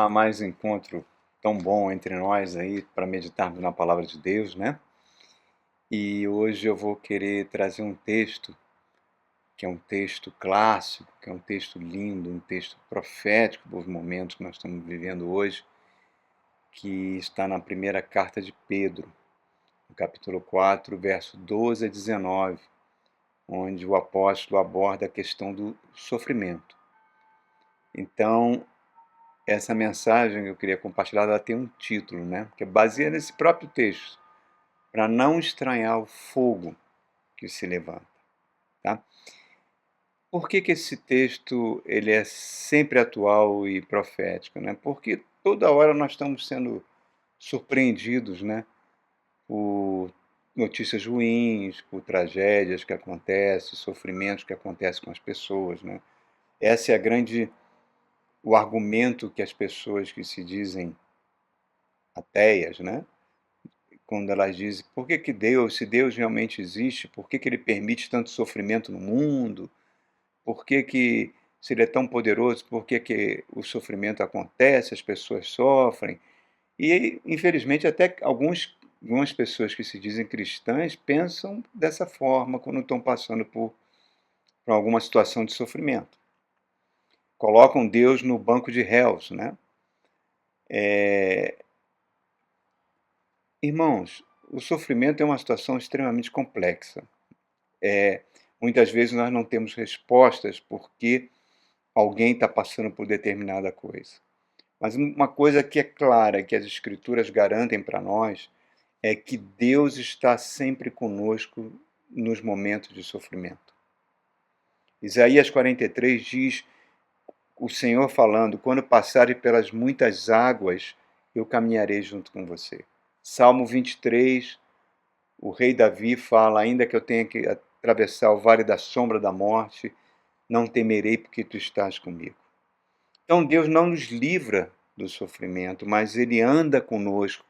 Olá, mais um encontro tão bom entre nós aí para meditarmos na palavra de Deus, né? E hoje eu vou querer trazer um texto que é um texto clássico, que é um texto lindo, um texto profético para os momentos que nós estamos vivendo hoje, que está na primeira carta de Pedro, no capítulo 4, verso 12 a 19, onde o apóstolo aborda a questão do sofrimento. Então, essa mensagem que eu queria compartilhar, ela tem um título, né? Que é baseado nesse próprio texto, para não estranhar o fogo que se levanta, tá? Por que esse texto ele é sempre atual e profético, né? Porque toda hora nós estamos sendo surpreendidos, né? Por notícias ruins, por tragédias que acontecem, sofrimentos que acontecem com as pessoas, né? Essa é o argumento que as pessoas que se dizem ateias, né? Quando elas dizem, por que Deus, se Deus realmente existe, por que Ele permite tanto sofrimento no mundo? Por que se Ele é tão poderoso, por que o sofrimento acontece, as pessoas sofrem? E, infelizmente, até algumas pessoas que se dizem cristãs pensam dessa forma quando estão passando por alguma situação de sofrimento. Colocam Deus no banco de réus, né? Irmãos, o sofrimento é uma situação extremamente complexa. Muitas vezes nós não temos respostas porque alguém está passando por determinada coisa. Mas uma coisa que é clara, que as Escrituras garantem para nós, é que Deus está sempre conosco nos momentos de sofrimento. Isaías 43 diz, o Senhor falando, quando passares pelas muitas águas, eu caminharei junto com você. Salmo 23, o rei Davi fala, ainda que eu tenha que atravessar o vale da sombra da morte, não temerei porque tu estás comigo. Então Deus não nos livra do sofrimento, mas Ele anda conosco,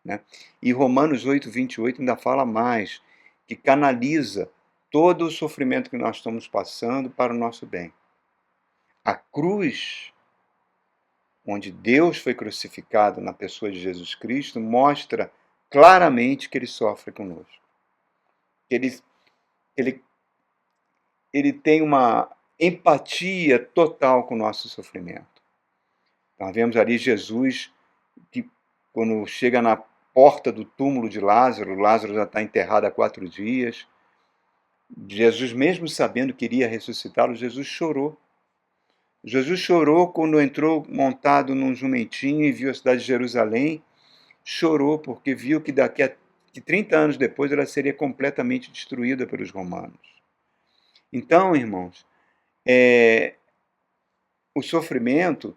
né? E Romanos 8, 28 ainda fala mais, que canaliza todo o sofrimento que nós estamos passando para o nosso bem. A cruz, onde Deus foi crucificado na pessoa de Jesus Cristo, mostra claramente que Ele sofre conosco. Ele, ele tem uma empatia total com o nosso sofrimento. Nós vemos ali Jesus, que quando chega na porta do túmulo de Lázaro, Lázaro já está enterrado há 4 dias, Jesus, mesmo sabendo que iria ressuscitá-lo, Jesus chorou. Jesus chorou quando entrou montado num jumentinho e viu a cidade de Jerusalém, chorou porque viu que que 30 anos depois ela seria completamente destruída pelos romanos. Então, irmãos, o sofrimento,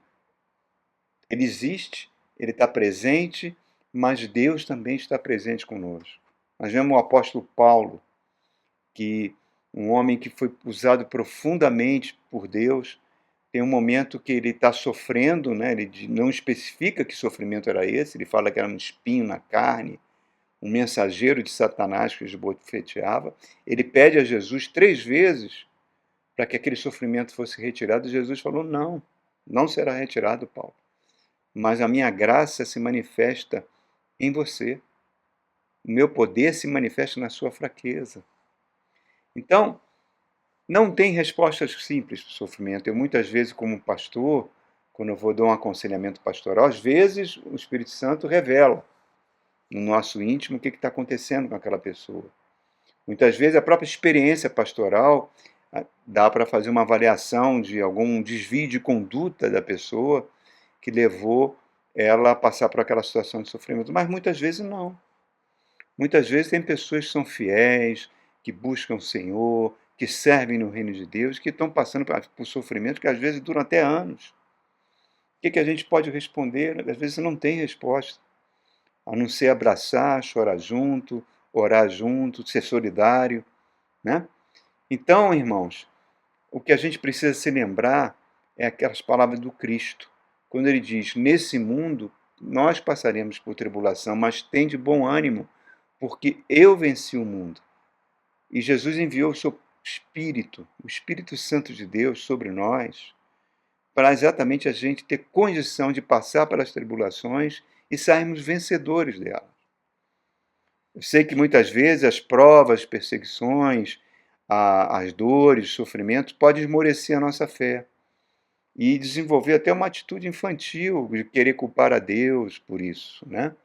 ele existe, ele está presente, mas Deus também está presente conosco. Nós vemos o apóstolo Paulo, que um homem que foi usado profundamente por Deus, tem um momento que ele está sofrendo, né? Ele não especifica que sofrimento era esse, ele fala que era um espinho na carne, um mensageiro de Satanás que o esbofeteava. Ele pede a Jesus 3 vezes para que aquele sofrimento fosse retirado, e Jesus falou, não, não será retirado, Paulo. Mas a minha graça se manifesta em você. O meu poder se manifesta na sua fraqueza. Então, não tem respostas simples para o sofrimento. Eu, muitas vezes, como pastor, quando eu vou dar um aconselhamento pastoral, às vezes o Espírito Santo revela no nosso íntimo o que está acontecendo com aquela pessoa. Muitas vezes a própria experiência pastoral dá para fazer uma avaliação de algum desvio de conduta da pessoa que levou ela a passar por aquela situação de sofrimento. Mas muitas vezes não. Muitas vezes tem pessoas que são fiéis, que buscam o Senhor, que servem no reino de Deus, que estão passando por sofrimento que às vezes duram até anos. O que a gente pode responder? Às vezes não tem resposta, a não ser abraçar, chorar junto, orar junto, ser solidário, né? Então, irmãos, o que a gente precisa se lembrar é aquelas palavras do Cristo, quando ele diz, nesse mundo nós passaremos por tribulação, mas tem de bom ânimo, porque eu venci o mundo. E Jesus enviou o seu Espírito, o Espírito Santo de Deus sobre nós, para exatamente a gente ter condição de passar pelas tribulações e sairmos vencedores delas. Eu sei que muitas vezes as provas, as perseguições, as dores, os sofrimentos podem esmorecer a nossa fé e desenvolver até uma atitude infantil de querer culpar a Deus por isso, né?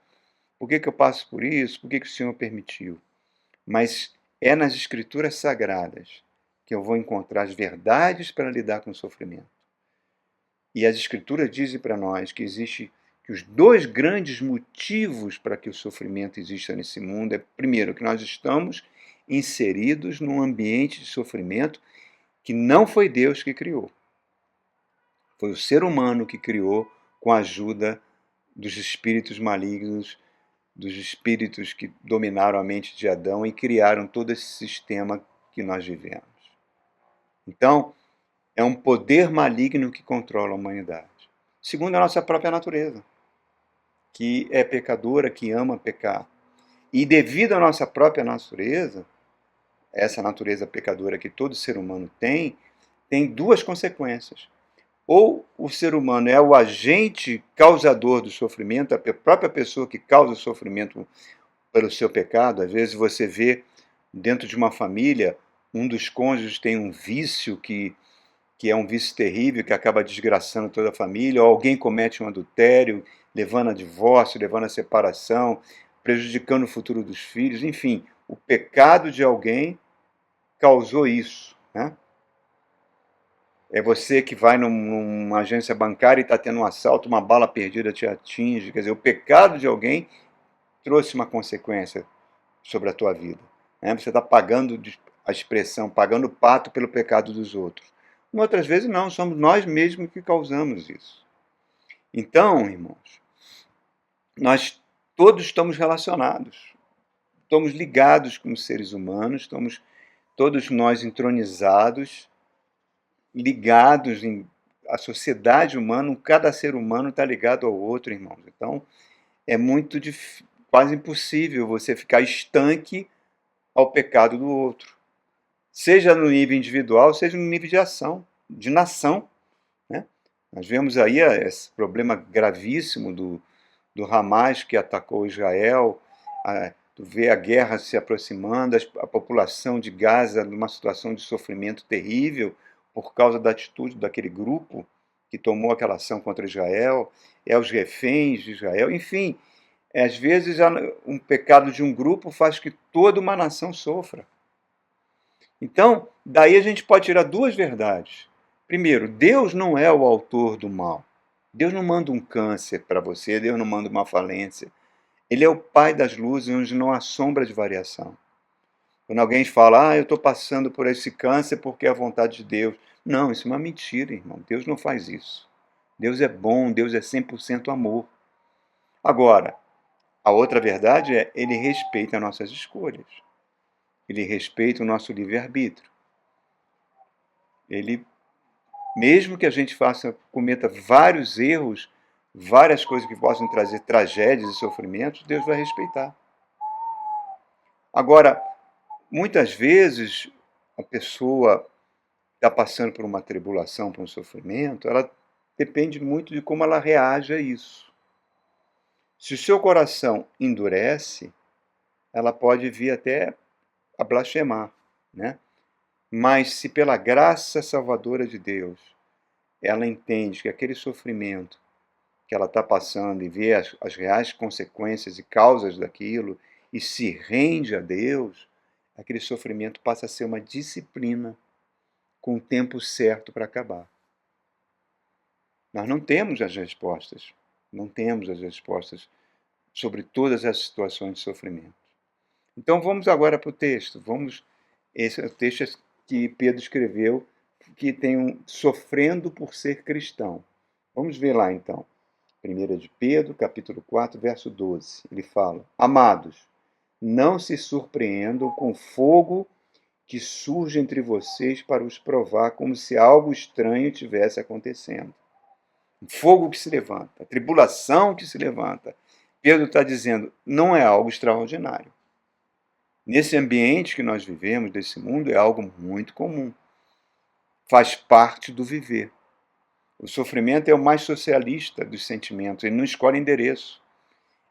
Por que eu passo por isso? Por que o Senhor permitiu? Mas é nas Escrituras Sagradas que eu vou encontrar as verdades para lidar com o sofrimento. E as Escrituras dizem para nós que os dois grandes motivos para que o sofrimento exista nesse mundo é, primeiro, que nós estamos inseridos num ambiente de sofrimento que não foi Deus que criou. Foi o ser humano que criou com a ajuda dos espíritos malignos, dos espíritos que dominaram a mente de Adão e criaram todo esse sistema que nós vivemos. Então, é um poder maligno que controla a humanidade. Segundo, a nossa própria natureza, que é pecadora, que ama pecar. E devido à nossa própria natureza, essa natureza pecadora que todo ser humano tem duas consequências. Ou o ser humano é o agente causador do sofrimento, a própria pessoa que causa o sofrimento pelo seu pecado. Às vezes você vê dentro de uma família, um dos cônjuges tem um vício que é um vício terrível, que acaba desgraçando toda a família, ou alguém comete um adultério, levando a divórcio, levando a separação, prejudicando o futuro dos filhos, enfim, o pecado de alguém causou isso, né? É você que vai numa agência bancária e está tendo um assalto, uma bala perdida te atinge, quer dizer, o pecado de alguém trouxe uma consequência sobre a tua vida, né? Você está pagando a expressão, pagando o pato pelo pecado dos outros. Outras vezes não, somos nós mesmos que causamos isso. Então, irmãos, nós todos estamos relacionados, estamos ligados com os seres humanos, estamos todos nós entronizados, ligados à sociedade humana, cada ser humano está ligado ao outro, irmãos. Então, é muito quase impossível você ficar estanque ao pecado do outro. Seja no nível individual, seja no nível de ação, de nação, né? Nós vemos aí esse problema gravíssimo do Hamas que atacou Israel, tu vê a guerra se aproximando, a população de Gaza numa situação de sofrimento terrível por causa da atitude daquele grupo que tomou aquela ação contra Israel, os reféns de Israel, enfim, às vezes um pecado de um grupo faz que toda uma nação sofra. Então, daí a gente pode tirar duas verdades. Primeiro, Deus não é o autor do mal. Deus não manda um câncer para você, Deus não manda uma falência. Ele é o Pai das luzes, onde não há sombra de variação. Quando alguém fala, eu estou passando por esse câncer porque é a vontade de Deus. Não, isso é uma mentira, irmão. Deus não faz isso. Deus é bom, Deus é 100% amor. Agora, a outra verdade é, ele respeita as nossas escolhas. Ele respeita o nosso livre-arbítrio. Ele, mesmo que a gente cometa vários erros, várias coisas que possam trazer tragédias e sofrimentos, Deus vai respeitar. Agora, muitas vezes, a pessoa está passando por uma tribulação, por um sofrimento, ela depende muito de como ela reage a isso. Se o seu coração endurece, ela pode vir até a blasfemar, né? Mas se pela graça salvadora de Deus, ela entende que aquele sofrimento que ela está passando e vê as reais consequências e causas daquilo e se rende a Deus, aquele sofrimento passa a ser uma disciplina com o tempo certo para acabar. Nós não temos as respostas, sobre todas as situações de sofrimento. Então vamos agora para o texto. Esse é o texto que Pedro escreveu, que tem sofrendo por ser cristão. Vamos ver lá então. 1 de Pedro, capítulo 4, verso 12. Ele fala: Amados, não se surpreendam com o fogo que surge entre vocês para os provar, como se algo estranho tivesse acontecendo. Um fogo que se levanta, a tribulação que se levanta. Pedro está dizendo, não é algo extraordinário. Nesse ambiente que nós vivemos, desse mundo, é algo muito comum. Faz parte do viver. O sofrimento é o mais socialista dos sentimentos, ele não escolhe endereço.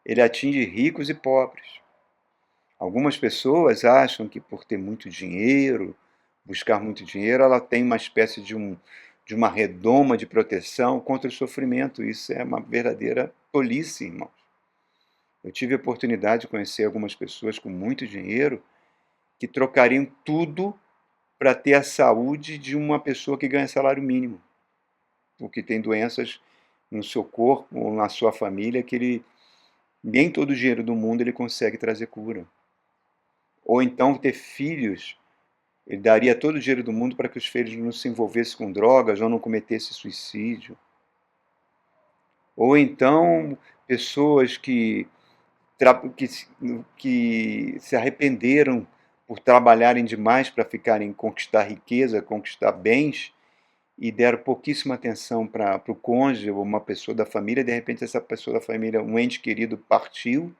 Ele atinge ricos e pobres. Algumas pessoas acham que por ter muito dinheiro, buscar muito dinheiro, ela tem uma espécie de uma redoma de proteção contra o sofrimento. Isso é uma verdadeira tolice, irmãos. Eu tive a oportunidade de conhecer algumas pessoas com muito dinheiro que trocariam tudo para ter a saúde de uma pessoa que ganha salário mínimo, porque tem doenças no seu corpo ou na sua família que ele nem todo o dinheiro do mundo ele consegue trazer cura. Ou então ter filhos, ele daria todo o dinheiro do mundo para que os filhos não se envolvessem com drogas ou não cometessem suicídio. Ou então pessoas que se arrependeram por trabalharem demais para conquistar riqueza, conquistar bens, e deram pouquíssima atenção para o cônjuge ou uma pessoa da família. De repente essa pessoa da família, um ente querido, partiu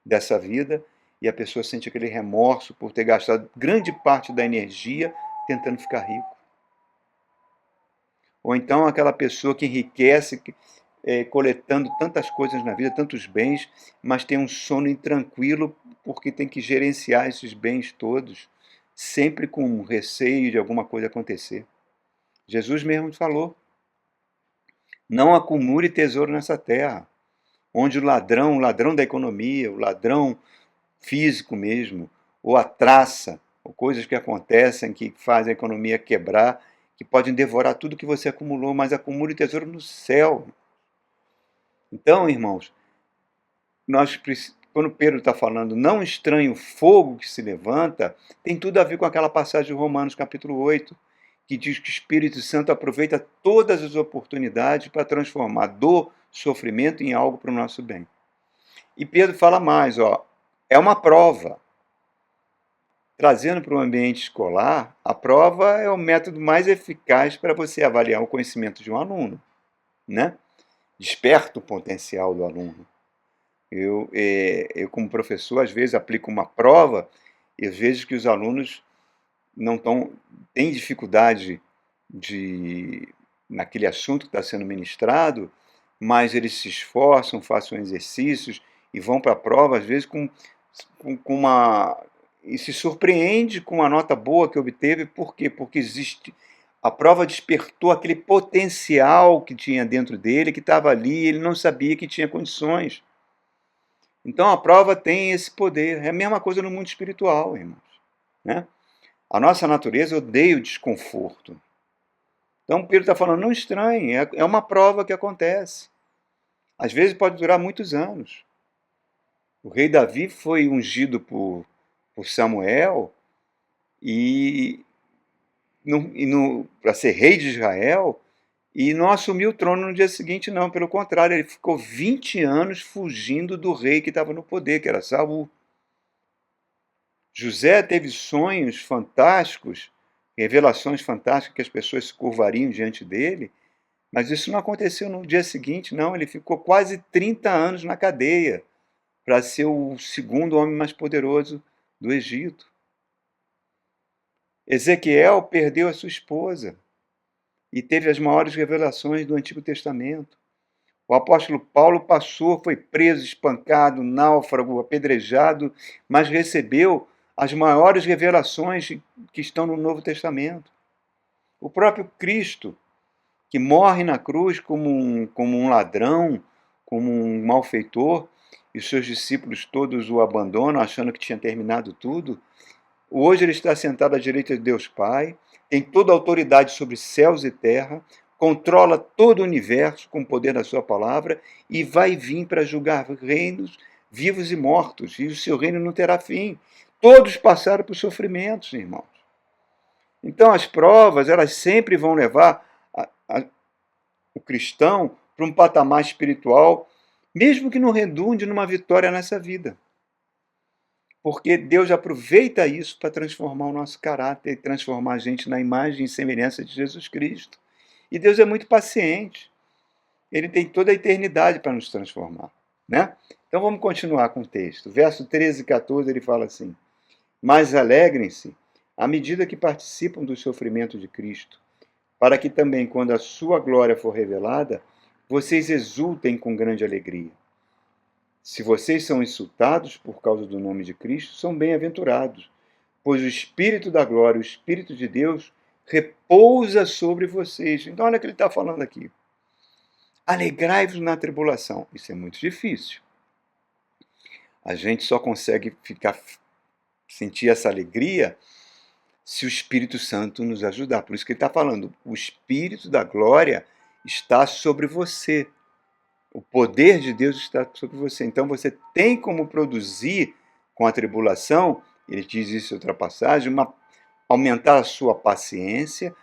dessa vida e a pessoa sente aquele remorso por ter gastado grande parte da energia tentando ficar rico. Ou então aquela pessoa que enriquece coletando tantas coisas na vida, tantos bens, mas tem um sono intranquilo porque tem que gerenciar esses bens todos, sempre com receio de alguma coisa acontecer. Jesus mesmo falou: não acumule tesouro nessa terra, onde o ladrão da economia, o ladrão físico mesmo, ou a traça, ou coisas que acontecem que fazem a economia quebrar, que podem devorar tudo que você acumulou, mas acumule tesouro no céu. Então, irmãos, quando Pedro está falando não estranhe o fogo que se levanta, tem tudo a ver com aquela passagem de Romanos capítulo 8, que diz que o Espírito Santo aproveita todas as oportunidades para transformar dor, sofrimento em algo para o nosso bem. E Pedro fala mais, é uma prova. Trazendo para o ambiente escolar, a prova é o método mais eficaz para você avaliar o conhecimento de um aluno, né? Desperta o potencial do aluno. Eu, como professor, às vezes aplico uma prova e vejo que os alunos não têm dificuldade naquele assunto que está sendo ministrado, mas eles se esforçam, fazem exercícios e vão para a prova, às vezes, com uma... E se surpreende com a nota boa que obteve. Por quê? Porque a prova despertou aquele potencial que tinha dentro dele, que estava ali, ele não sabia que tinha condições. Então a prova tem esse poder. É a mesma coisa no mundo espiritual, irmãos, né? A nossa natureza odeia o desconforto. Então Pedro está falando, não estranhe, é uma prova que acontece. Às vezes pode durar muitos anos. O rei Davi foi ungido por Samuel para ser rei de Israel, e não assumiu o trono no dia seguinte, não. Pelo contrário, ele ficou 20 anos fugindo do rei que estava no poder, que era Saul. José teve sonhos fantásticos, revelações fantásticas, que as pessoas se curvariam diante dele, mas isso não aconteceu no dia seguinte, não. Ele ficou quase 30 anos na cadeia para ser o segundo homem mais poderoso do Egito. Ezequiel perdeu a sua esposa e teve as maiores revelações do Antigo Testamento. O apóstolo Paulo foi preso, espancado, náufrago, apedrejado, mas recebeu as maiores revelações que estão no Novo Testamento. O próprio Cristo, que morre na cruz como um ladrão, como um malfeitor, e os seus discípulos todos o abandonam, achando que tinha terminado tudo. Hoje ele está sentado à direita de Deus Pai, tem toda a autoridade sobre céus e terra, controla todo o universo com o poder da sua palavra e vai vir para julgar reinos vivos e mortos, e o seu reino não terá fim. Todos passaram por sofrimentos, irmãos. Então as provas, elas sempre vão levar o cristão para um patamar espiritual, mesmo que não redunde numa vitória nessa vida. Porque Deus aproveita isso para transformar o nosso caráter, transformar a gente na imagem e semelhança de Jesus Cristo. E Deus é muito paciente. Ele tem toda a eternidade para nos transformar, né? Então vamos continuar com o texto. Verso 13 e 14 ele fala assim: mas alegrem-se à medida que participam do sofrimento de Cristo, para que também, quando a sua glória for revelada, vocês exultem com grande alegria. Se vocês são insultados por causa do nome de Cristo, são bem-aventurados, pois o Espírito da glória, o Espírito de Deus, repousa sobre vocês. Então, olha o que ele está falando aqui. Alegrai-vos na tribulação. Isso é muito difícil. A gente só consegue sentir essa alegria se o Espírito Santo nos ajudar. Por isso que ele está falando, o Espírito da glória está sobre você. O poder de Deus está sobre você. Então você tem como produzir com a tribulação, ele diz isso em outra passagem, aumentar a sua paciência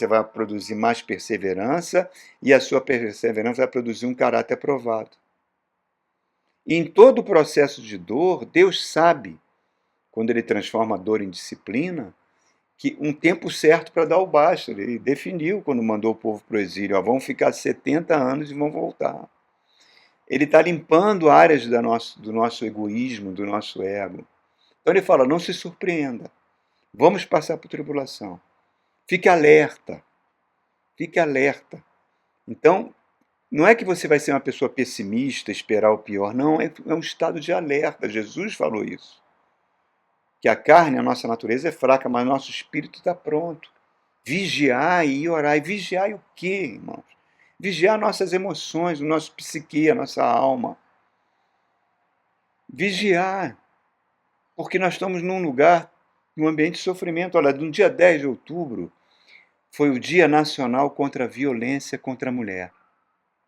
vai produzir mais perseverança, e a sua perseverança vai produzir um caráter aprovado. E em todo o processo de dor, Deus sabe, quando ele transforma a dor em disciplina, que um tempo certo para dar o basta. Ele definiu quando mandou o povo para o exílio, vão ficar 70 anos e vão voltar. Ele está limpando áreas do nosso egoísmo, do nosso ego. Então ele fala, não se surpreenda, vamos passar por tribulação. Fique alerta, fique alerta. Então, não é que você vai ser uma pessoa pessimista, esperar o pior, não, é um estado de alerta. Jesus falou isso. Que a carne, a nossa natureza é fraca, mas nosso espírito está pronto. Vigiar e orar. E vigiar o quê, irmãos? Vigiar nossas emoções, o nosso psique, a nossa alma. Vigiar. Porque nós estamos num lugar, num ambiente de sofrimento. Olha, no dia 10 de outubro, foi o Dia Nacional contra a Violência contra a Mulher,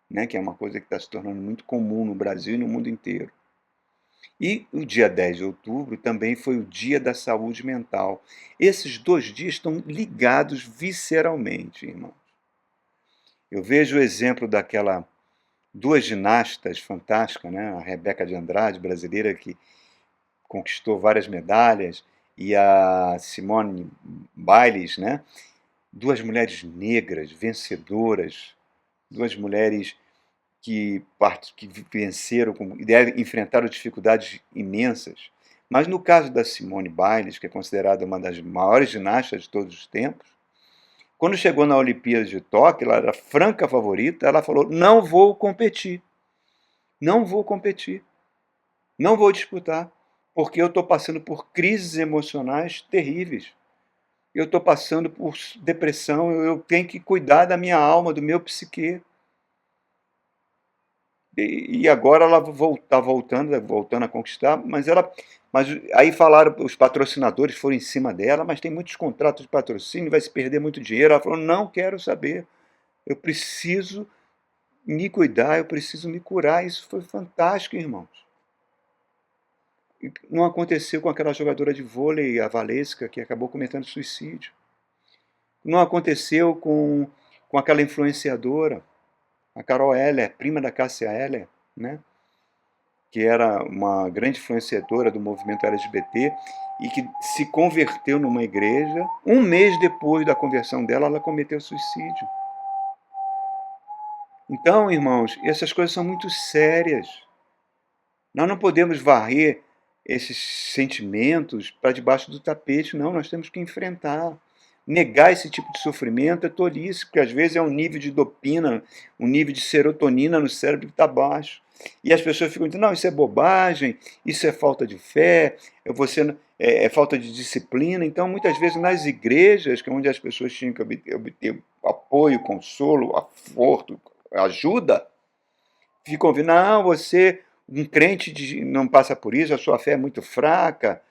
né? Que é uma coisa que está se tornando muito comum no Brasil e no mundo inteiro. E o dia 10 de outubro também foi o Dia da Saúde Mental. Esses 2 dias estão ligados visceralmente, irmãos. Eu vejo o exemplo daquela 2 ginastas fantásticas, né? A Rebeca de Andrade, brasileira, que conquistou várias medalhas, e a Simone Biles, né? 2 mulheres negras, vencedoras, 2 mulheres que venceram e enfrentaram dificuldades imensas. Mas no caso da Simone Biles, que é considerada uma das maiores ginastas de todos os tempos, quando chegou na Olimpíada de Tóquio, ela era franca favorita, ela falou, não vou competir, não vou disputar, porque eu estou passando por crises emocionais terríveis. Eu estou passando por depressão, eu tenho que cuidar da minha alma, do meu psique. E agora ela está voltando a conquistar, mas aí falaram, os patrocinadores foram em cima dela, mas tem muitos contratos de patrocínio, vai se perder muito dinheiro. Ela falou, não quero saber, eu preciso me cuidar, eu preciso me curar. Isso foi fantástico, irmãos. E não aconteceu com aquela jogadora de vôlei, a Valesca, que acabou cometendo suicídio. Não aconteceu com aquela influenciadora, a Carol Heller, prima da Cássia Heller, né? Que era uma grande influenciadora do movimento LGBT e que se converteu numa igreja. Um mês depois da conversão dela, ela cometeu suicídio. Então, irmãos, essas coisas são muito sérias. Nós não podemos varrer esses sentimentos para debaixo do tapete, não. Nós temos que enfrentar. Negar esse tipo de sofrimento é tolice, porque às vezes é um nível de dopamina, um nível de serotonina no cérebro que está baixo. E as pessoas ficam dizendo, não, isso é bobagem, isso é falta de fé, é falta de disciplina. Então, muitas vezes, nas igrejas, que é onde as pessoas tinham que obter apoio, consolo, aforto, ajuda, ficam ouvindo, não, você, um crente não passa por isso, a sua fé é muito fraca,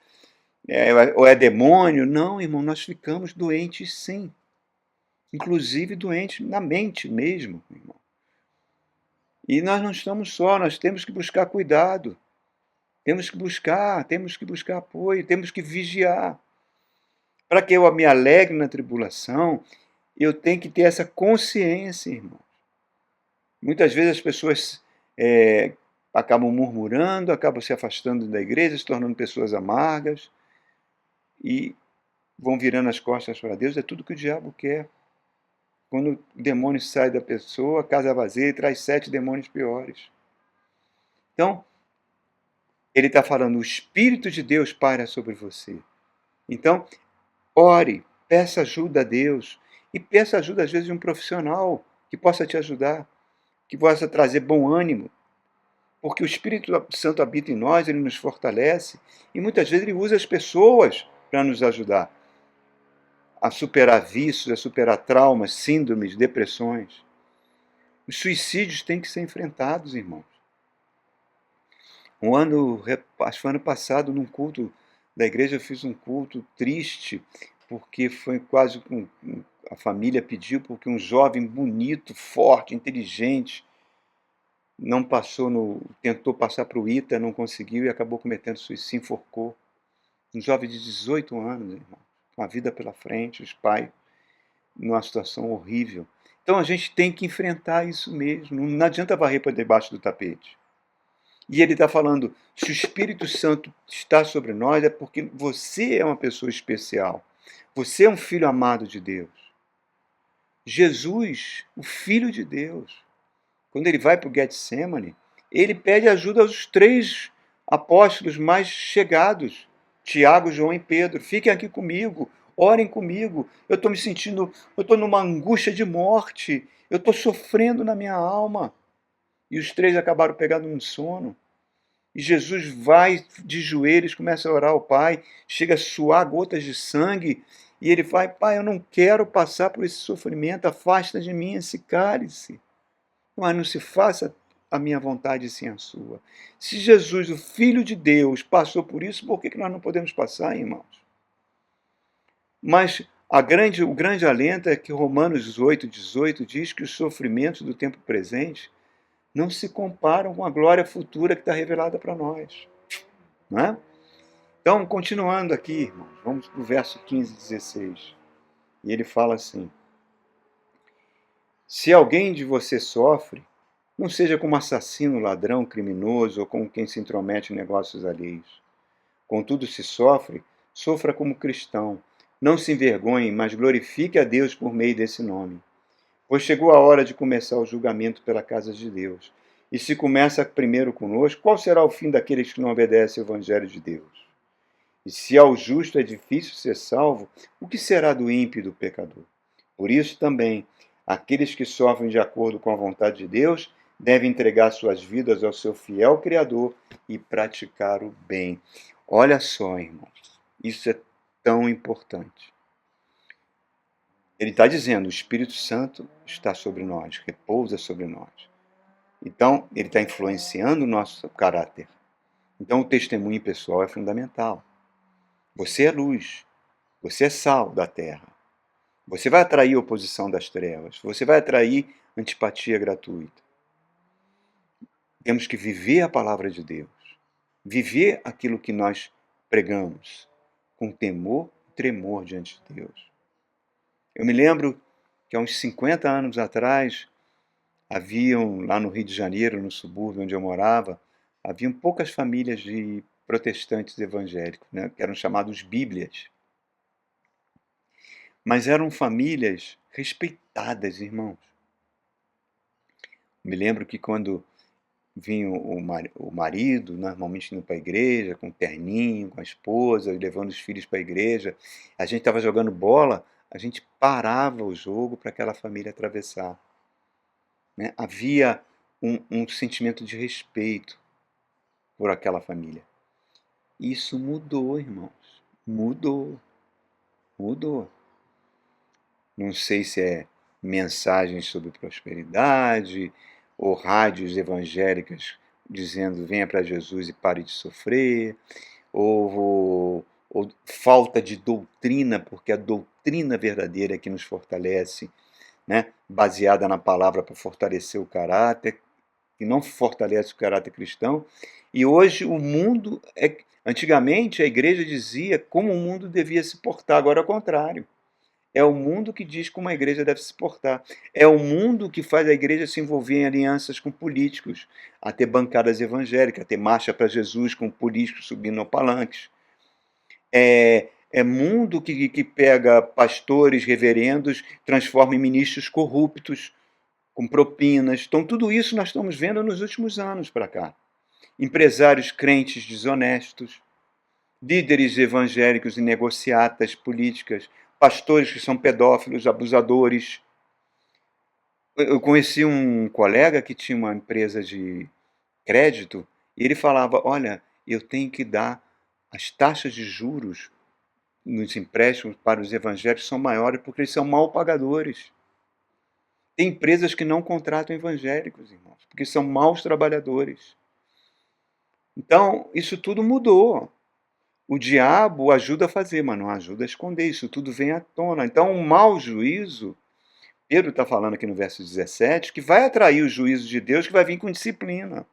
ou é demônio. Não, irmão, nós ficamos doentes sim. Inclusive doentes na mente mesmo, irmão. E nós não estamos só, nós temos que buscar cuidado. Temos que buscar apoio, temos que vigiar. Para que eu me alegre na tribulação, eu tenho que ter essa consciência, irmão. Muitas vezes as pessoas acabam murmurando, acabam se afastando da igreja, se tornando pessoas amargas, e vão virando as costas para Deus. É tudo que o diabo quer. Quando o demônio sai da pessoa, a casa vazia, e traz 7 demônios piores. Então, ele está falando, o Espírito de Deus paira sobre você. Então, ore, peça ajuda a Deus, E peça ajuda, às vezes, de um profissional que possa te ajudar, que possa trazer bom ânimo, porque o Espírito Santo habita em nós, ele nos fortalece, e muitas vezes ele usa as pessoas para nos ajudar a superar vícios, a superar traumas, síndromes, depressões. Os suicídios têm que ser enfrentados, irmãos. Acho que foi ano passado, num culto da igreja, eu fiz um culto triste, porque foi quase a família pediu, porque um jovem bonito, forte, inteligente, não passou tentou passar para o ITA, não conseguiu e acabou cometendo suicídio, se enforcou. Um jovem de 18 anos, irmão, com a vida pela frente, os pais numa situação horrível. Então a gente tem que enfrentar isso mesmo, não adianta varrer para debaixo do tapete. E ele está falando, se o Espírito Santo está sobre nós, é porque você é uma pessoa especial. Você é um filho amado de Deus. Jesus, o Filho de Deus, quando ele vai para o Getsemane, ele pede ajuda aos 3 apóstolos mais chegados, Tiago, João e Pedro. Fiquem aqui comigo, orem comigo. Eu estou me sentindo, eu estou numa angústia de morte, eu estou sofrendo na minha alma. E os 3 acabaram pegando um sono. E Jesus vai de joelhos, começa a orar ao Pai, chega a suar gotas de sangue, e ele vai, Pai, eu não quero passar por esse sofrimento, afasta de mim esse cálice. Mas não se faça a minha vontade sim a sua. Se Jesus, o Filho de Deus, passou por isso, por que nós não podemos passar, irmãos? Mas o grande alento é que Romanos 8:18 diz que os sofrimentos do tempo presente não se comparam com a glória futura que está revelada para nós. Não é? Então, continuando aqui, irmãos, vamos para o verso 15 e 16. E ele fala assim: se alguém de você sofre, não seja como assassino, ladrão, criminoso ou como quem se intromete em negócios alheios. Contudo, se sofre, sofra como cristão. Não se envergonhe, mas glorifique a Deus por meio desse nome. Pois chegou a hora de começar o julgamento pela casa de Deus. E se começa primeiro conosco, qual será o fim daqueles que não obedecem ao Evangelho de Deus? E se ao justo é difícil ser salvo, o que será do ímpio e do pecador? Por isso também, aqueles que sofrem de acordo com a vontade de Deus devem entregar suas vidas ao seu fiel Criador e praticar o bem. Olha só, irmãos, isso é tão importante. Ele está dizendo, o Espírito Santo está sobre nós, repousa sobre nós. Então, ele está influenciando o nosso caráter. Então, o testemunho pessoal é fundamental. Você é luz, você é sal da terra. Você vai atrair a oposição das trevas, você vai atrair antipatia gratuita. Temos que viver a palavra de Deus, viver aquilo que nós pregamos, com temor e tremor diante de Deus. Eu me lembro que há uns 50 anos atrás, haviam lá no Rio de Janeiro, no subúrbio onde eu morava, haviam poucas famílias de protestantes evangélicos, né, que eram chamados Bíblias. Mas eram famílias respeitadas, irmãos. Me lembro que quando vinha o marido, normalmente indo para a igreja, com um terninho, com a esposa, levando os filhos para a igreja, a gente estava jogando bola, a gente parava o jogo para aquela família atravessar. Né? Havia um sentimento de respeito por aquela família. Isso mudou, irmãos. Mudou. Não sei se é mensagens sobre prosperidade ou rádios evangélicas dizendo venha para Jesus e pare de sofrer, ou falta de doutrina, porque a doutrina verdadeira é que nos fortalece, né? Baseada na palavra para fortalecer o caráter, que não fortalece o caráter cristão. E hoje o mundo, antigamente a igreja dizia como o mundo devia se portar, agora é o contrário. É o mundo que diz como a igreja deve se portar. É o mundo que faz a igreja se envolver em alianças com políticos, a ter bancadas evangélicas, a ter marcha para Jesus com políticos subindo ao palanques. É mundo que pega pastores, reverendos, transforma em ministros corruptos, com propinas. Então, tudo isso nós estamos vendo nos últimos anos para cá. Empresários crentes desonestos, líderes evangélicos e negociatas políticas pastores que são pedófilos, abusadores. Eu conheci um colega que tinha uma empresa de crédito e ele falava: olha, eu tenho que dar as taxas de juros nos empréstimos para os evangélicos são maiores porque eles são mal pagadores. Tem empresas que não contratam evangélicos, irmãos, porque são maus trabalhadores. Então, isso tudo mudou. O diabo ajuda a fazer, mas não ajuda a esconder. Isso tudo vem à tona. Então, o mau juízo, Pedro está falando aqui no verso 17, que vai atrair o juízo de Deus, que vai vir com disciplina.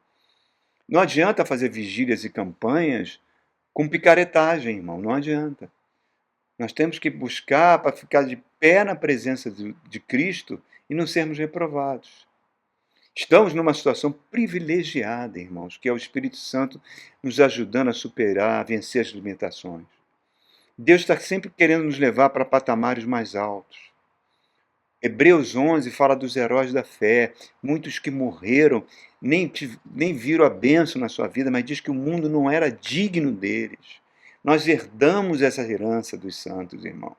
Não adianta fazer vigílias e campanhas com picaretagem, irmão. Não adianta. Nós temos que buscar para ficar de pé na presença de Cristo e não sermos reprovados. Estamos numa situação privilegiada, irmãos, que é o Espírito Santo nos ajudando a superar, a vencer as limitações. Deus está sempre querendo nos levar para patamares mais altos. Hebreus 11 fala dos heróis da fé, muitos que morreram, nem viram a bênção na sua vida, mas diz que o mundo não era digno deles. Nós herdamos essa herança dos santos, irmãos.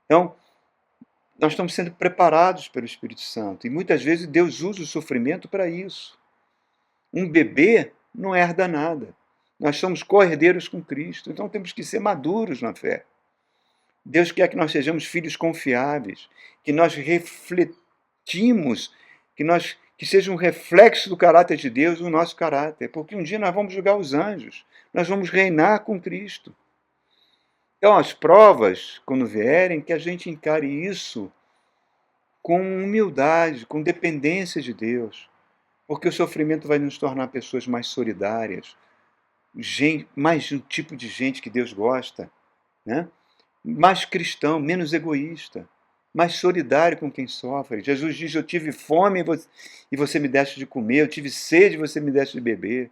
Então, nós estamos sendo preparados pelo Espírito Santo. E muitas vezes Deus usa o sofrimento para isso. Um bebê não herda nada. Nós somos co-herdeiros com Cristo. Então temos que ser maduros na fé. Deus quer que nós sejamos filhos confiáveis, que nós refletimos, que seja um reflexo do caráter de Deus no nosso caráter. Porque um dia nós vamos julgar os anjos. Nós vamos reinar com Cristo. Então, as provas, quando vierem, que a gente encare isso com humildade, com dependência de Deus, porque o sofrimento vai nos tornar pessoas mais solidárias, mais um tipo de gente que Deus gosta, né? Mais cristão, menos egoísta, mais solidário com quem sofre. Jesus diz: eu tive fome e você me deste de comer, eu tive sede e você me deste de beber,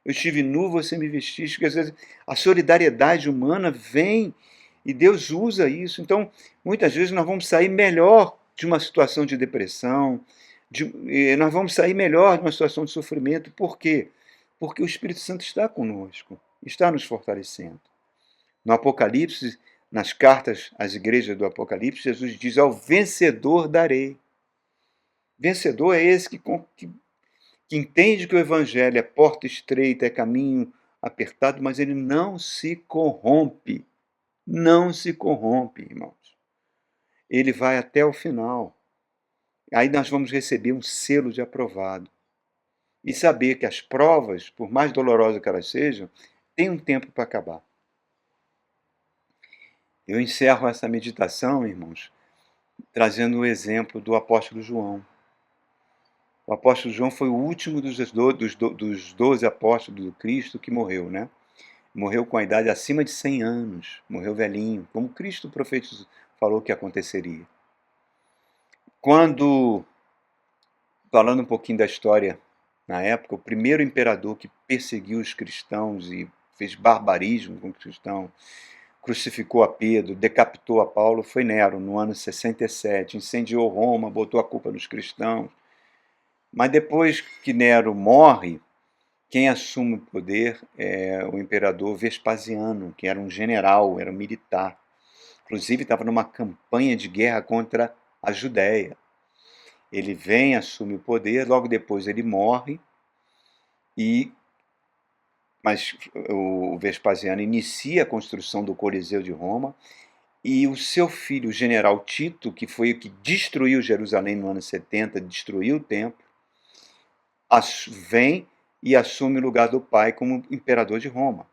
eu estive nu, você me vestiste. Porque às vezes a solidariedade humana vem e Deus usa isso. Então, muitas vezes nós vamos sair melhor de uma situação de depressão, nós vamos sair melhor de uma situação de sofrimento. Por quê? Porque o Espírito Santo está conosco, está nos fortalecendo. No Apocalipse, nas cartas às igrejas do Apocalipse, Jesus diz: ao vencedor darei. Vencedor é esse que entende que o Evangelho é porta estreita, é caminho apertado, mas ele não se corrompe. Não se corrompe, irmãos. Ele vai até o final. Aí nós vamos receber um selo de aprovado. E saber que as provas, por mais dolorosas que elas sejam, têm um tempo para acabar. Eu encerro essa meditação, irmãos, trazendo o exemplo do apóstolo João. O apóstolo João foi o último dos 12 apóstolos do Cristo que morreu, né? Morreu com a idade acima de 100 anos, morreu velhinho, como Cristo profetizou, falou que aconteceria. Quando, falando um pouquinho da história, na época, o primeiro imperador que perseguiu os cristãos e fez barbarismo com os cristãos, crucificou a Pedro, decapitou a Paulo, foi Nero, no ano 67, incendiou Roma, botou a culpa nos cristãos. Mas depois que Nero morre, quem assume o poder é o imperador Vespasiano, que era um general, era um militar. Inclusive estava numa campanha de guerra contra a Judéia. Ele vem, assume o poder, logo depois ele morre, mas o Vespasiano inicia a construção do Coliseu de Roma, e o seu filho, o general Tito, que foi o que destruiu Jerusalém no ano 70, destruiu o templo, vem e assume o lugar do pai como imperador de Roma.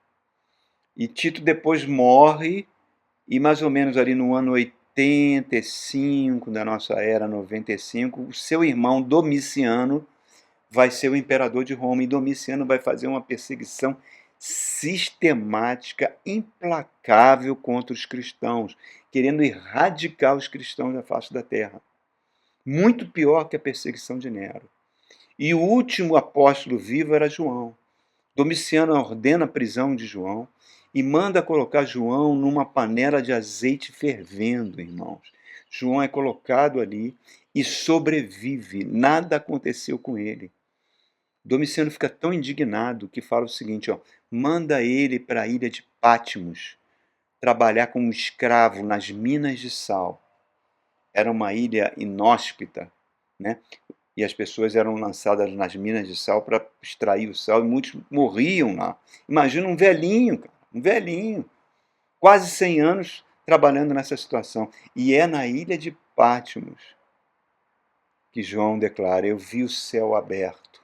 E Tito depois morre, e mais ou menos ali no ano 85 da nossa era, 95, o seu irmão Domiciano vai ser o imperador de Roma, e Domiciano vai fazer uma perseguição sistemática, implacável contra os cristãos, querendo erradicar os cristãos da face da terra. Muito pior que a perseguição de Nero. E o último apóstolo vivo era João. Domiciano ordena a prisão de João e manda colocar João numa panela de azeite fervendo, irmãos. João é colocado ali e sobrevive, nada aconteceu com ele. Domiciano fica tão indignado que fala o seguinte: manda ele para a ilha de Patmos, trabalhar como escravo nas minas de sal. Era uma ilha inóspita, né? E as pessoas eram lançadas nas minas de sal para extrair o sal e muitos morriam lá. Imagina um velhinho, cara, um velhinho, quase 100 anos trabalhando nessa situação. E é na ilha de Patmos que João declara: eu vi o céu aberto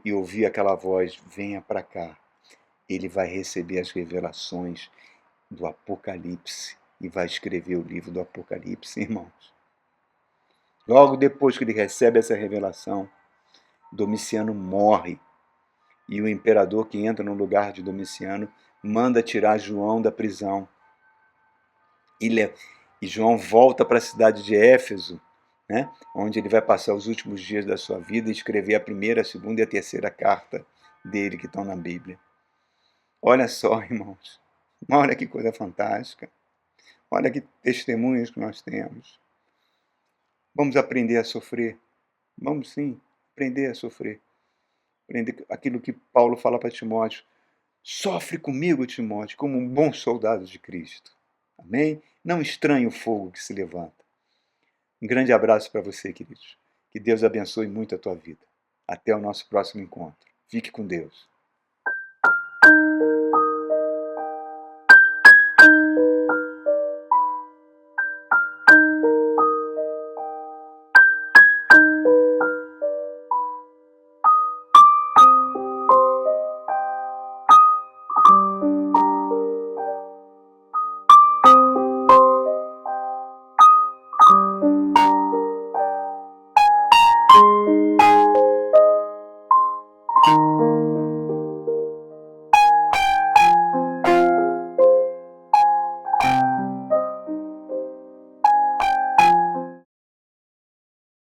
e ouvi aquela voz: venha para cá. Ele vai receber as revelações do Apocalipse e vai escrever o livro do Apocalipse, irmãos. Logo depois que ele recebe essa revelação, Domiciano morre e o imperador que entra no lugar de Domiciano manda tirar João da prisão. E João volta para a cidade de Éfeso, né, onde ele vai passar os últimos dias da sua vida e escrever a primeira, a segunda e a terceira carta dele que estão na Bíblia. Olha só, irmãos, olha que coisa fantástica, olha que testemunhos que nós temos. Vamos aprender a sofrer, vamos sim aprender a sofrer. Aprender aquilo que Paulo fala para Timóteo: sofre comigo, Timóteo, como um bom soldado de Cristo. Amém? Não estranhe o fogo que se levanta. Um grande abraço para você, queridos. Que Deus abençoe muito a tua vida. Até o nosso próximo encontro. Fique com Deus.